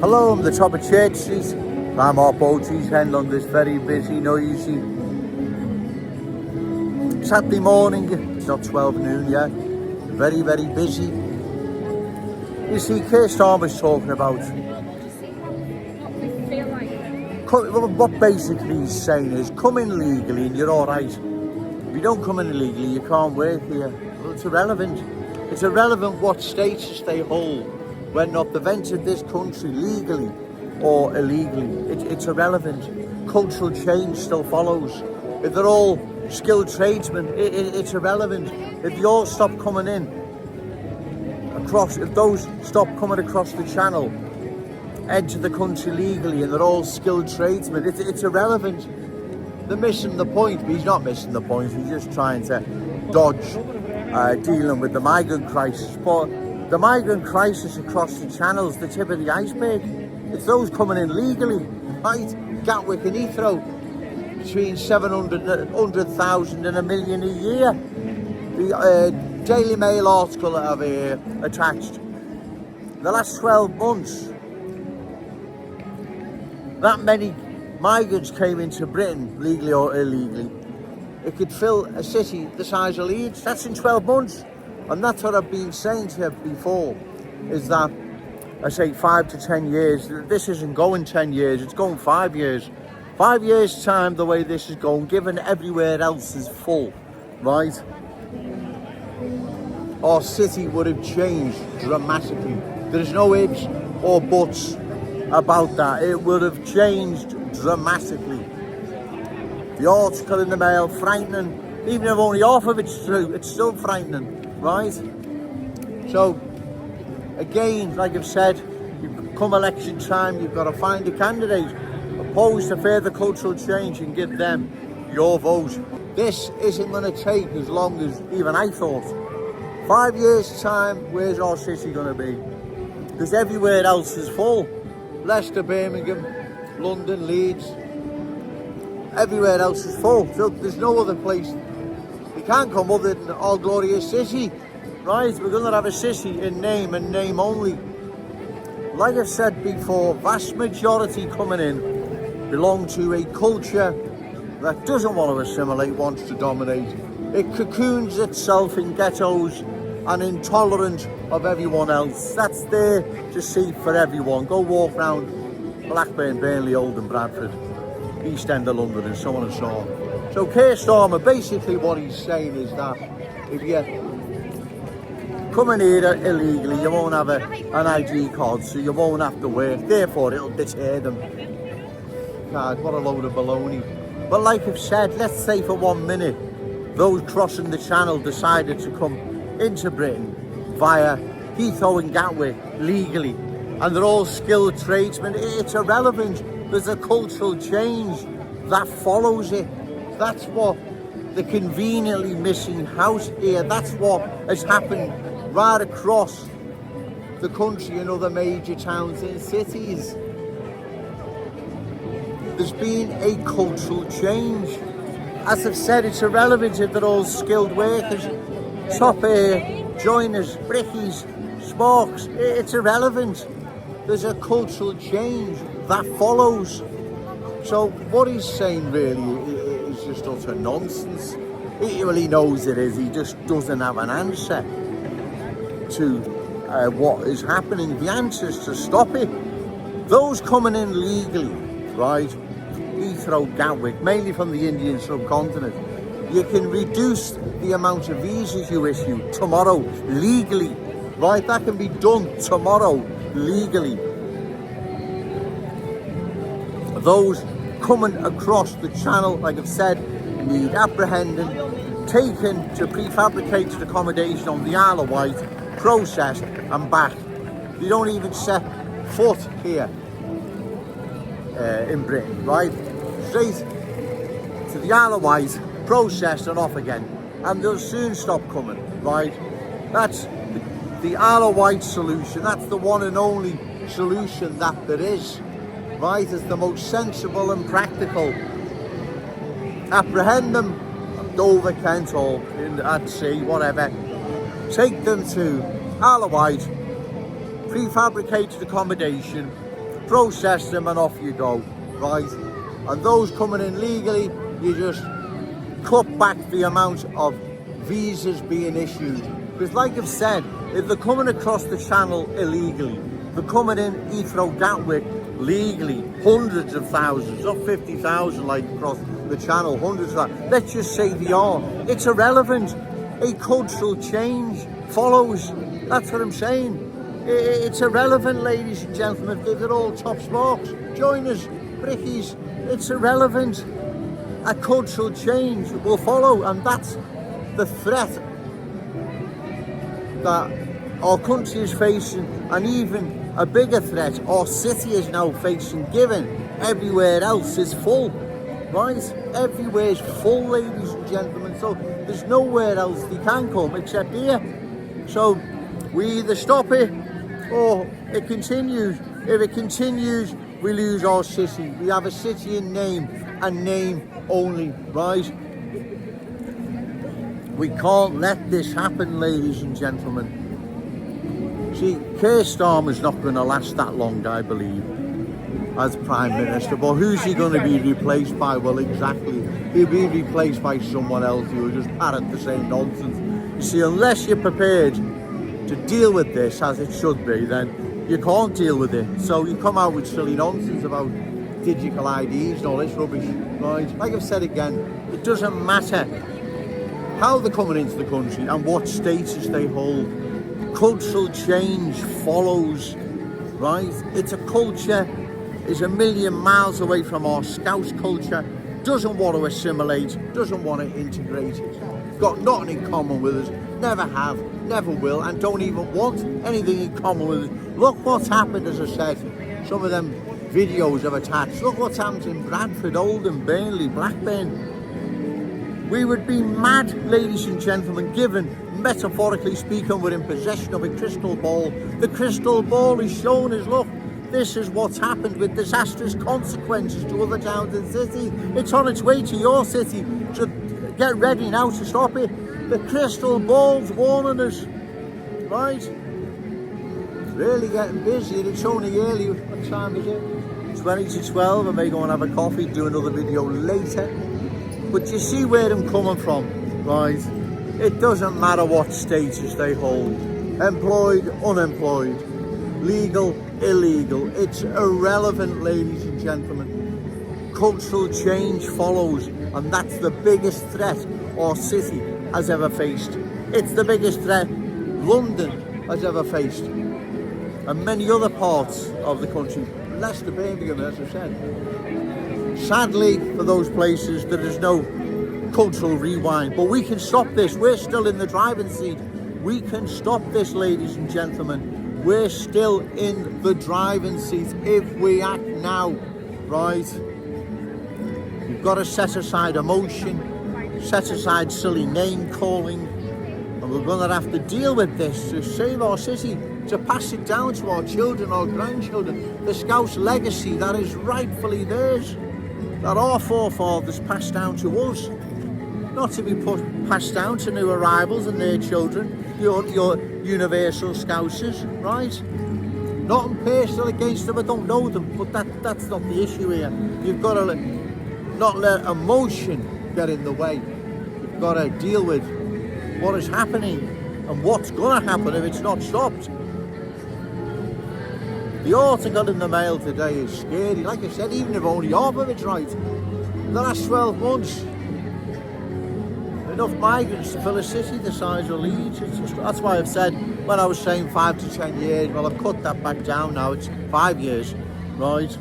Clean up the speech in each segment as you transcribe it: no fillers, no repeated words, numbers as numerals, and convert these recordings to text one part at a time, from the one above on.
Hello, I'm the top of Church Street. I'm off Boaties End on this very busy, noisy Saturday morning. It's not 12 noon yet. Very, very busy. You see, Keir Starmer's talking about what basically he's saying is come in legally and you're alright. If you don't come in illegally, you can't work here. Well, it's irrelevant. It's irrelevant what status they hold when they've entered this country legally or illegally. It's irrelevant. Cultural change still follows. If they're all skilled tradesmen, it's irrelevant. If you all stop coming in if those stop coming across the channel, enter the country legally, and they're all skilled tradesmen, it's irrelevant. They're missing the point, but he's not missing the point. He's just trying to dodge dealing with the migrant crisis. But the migrant crisis across the channel is the tip of the iceberg. It's those coming in legally, right? Gatwick and Heathrow, between 700,000 and 1 million a year. The Daily Mail article that I've attached. The last 12 months, that many migrants came into Britain, legally or illegally. It could fill a city the size of Leeds. That's in 12 months. And that's what I've been saying to you before, is that I say 5 to 10 years. This isn't going 10 years, it's going 5 years. 5 years time, the way this is going, given everywhere else is full, right? Our city would have changed dramatically. There's no ifs or buts about that. It would have changed dramatically. The article in the Mail, frightening. Even if only half of it's true, it's still frightening, right? So, again, like I've said, come election time, you've got to find a candidate opposed to further cultural change and give them your vote. This isn't going to take as long as even I thought. 5 years time, where's our city going to be? Because everywhere else is full. Leicester, Birmingham, London, Leeds, everywhere else is full. So there's no other place you can't come other than our glorious city, right? We're going to have a city in name and name only. Like I've said before, vast majority coming in belong to a culture that doesn't want to assimilate, wants to dominate. It cocoons itself in ghettos and intolerant of everyone else. That's there to see for everyone. Go walk around Blackburn, Burnley, Oldham, Bradford, East End of London, and so on and so on. So Keir Starmer, basically what he's saying is that if you come in here illegally, you won't have an ID card, so you won't have to work. Therefore, it'll deter them. God, what a load of baloney. But like I've said, let's say for 1 minute, those crossing the channel decided to come into Britain via Heathrow and Gatwick legally, and they're all skilled tradesmen. It's irrelevant. There's a cultural change that follows it. That's what the conveniently missing house here, that's what has happened right across the country in other major towns and cities. There's been a cultural change. As I've said, it's irrelevant if they're all skilled workers, top joiners, brickies, sparks. It's irrelevant. There's a cultural change that follows. So what he's saying really is just utter nonsense. He really knows it is. He just doesn't have an answer to what is happening. The answer is to stop it. Those coming in legally, right? Heathrow, Gatwick, mainly from the Indian subcontinent. You can reduce the amount of visas you issue tomorrow, legally, right? That can be done tomorrow, legally. Those coming across the channel, like I've said, need apprehending, taken to prefabricated accommodation on the Isle of Wight, processed and back. You don't even set foot here in Britain, right? Straight to the Isle of Wight, processed and off again, and they'll soon stop coming, right? That's the Isle of Wight solution. That's the one and only solution that there is, right? It's the most sensible and practical. Apprehend them Dover, Kent, or at sea, whatever. Take them to Isle of Wight, prefabricated accommodation, process them and off you go, right? And those coming in legally, you just cut back the amount of visas being issued. Because like I've said, if they're coming across the channel illegally, they're coming in Heathrow Gatwick legally, hundreds of thousands, not 50,000 like across the channel, hundreds of thousands. Let's just say they are. It's irrelevant. A cultural change follows. That's what I'm saying. It's irrelevant, ladies and gentlemen. If they're all top sparks, joiners, brickies, it's irrelevant. A cultural change will follow, and that's the threat that our country is facing, and even a bigger threat our city is now facing, given everywhere else is full, right? Everywhere is full, ladies and gentlemen, so there's nowhere else they can come except here. So we either stop it or it continues. If it continues, we lose our city. We have a city in name and name only, right? We can't let this happen, ladies and gentlemen. See, Keir Starmer's not going to last that long, I believe, as Prime Minister. But who's he going to be replaced by? Well, exactly. He'll be replaced by someone else who will just parrot the same nonsense. You see, unless you're prepared to deal with this as it should be, then you can't deal with it. So you come out with silly nonsense about digital IDs and all this rubbish, right? Like I've said again, it doesn't matter how they're coming into the country and what status they hold. Cultural change follows, right? It's a culture is a million miles away from our Scouse culture, doesn't want to assimilate, doesn't want to integrate it, got nothing in common with us, never have, never will, and don't even want anything in common with us. Look what's happened, as I said, some of them videos have attached. Look what's happened in Bradford, Oldham, Burnley, Blackburn. We would be mad, ladies and gentlemen, given, metaphorically speaking, we're in possession of a crystal ball. The crystal ball is showing us, look, this is what's happened with disastrous consequences to other towns and cities. It's on its way to your city, so get ready now to stop it. The crystal ball's warning us, right? Really getting busy, and it's only early. What time is it? 20 to 12. I may go and have a coffee, do another video later. But you see where I'm coming from, right? It doesn't matter what status they hold. Employed, unemployed, legal, illegal. It's irrelevant, ladies and gentlemen. Cultural change follows, and that's the biggest threat our city has ever faced. It's the biggest threat London has ever faced, and many other parts of the country. Leicester, Birmingham, as I said. Sadly, for those places, there is no cultural rewind, but we can stop this. We're still in the driving seat. We can stop this, ladies and gentlemen. We're still in the driving seat if we act now, right? You've got to set aside emotion, set aside silly name calling, and we're going to have to deal with this to save our city, to pass it down to our children, our grandchildren, the Scouse legacy that is rightfully theirs, that our forefathers passed down to us, not to be passed down to new arrivals and their children, your universal Scousers, right? Nothing personal against them, I don't know them, but that's not the issue here. You've got to not let emotion get in the way. You've got to deal with what is happening and what's going to happen if it's not stopped. The article in the Mail today is scary. Like I said, even if only half of it's right, in the last 12 months, enough migrants to fill a city the size of Leeds. That's why I've said, when I was saying 5 to 10 years, well, I've cut that back down now. It's 5 years, right?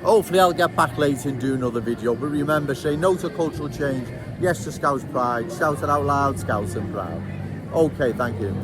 Hopefully I'll get back later and do another video. But remember, say no to cultural change, yes to Scouse pride, shout it out loud, Scouse and proud. Okay, thank you.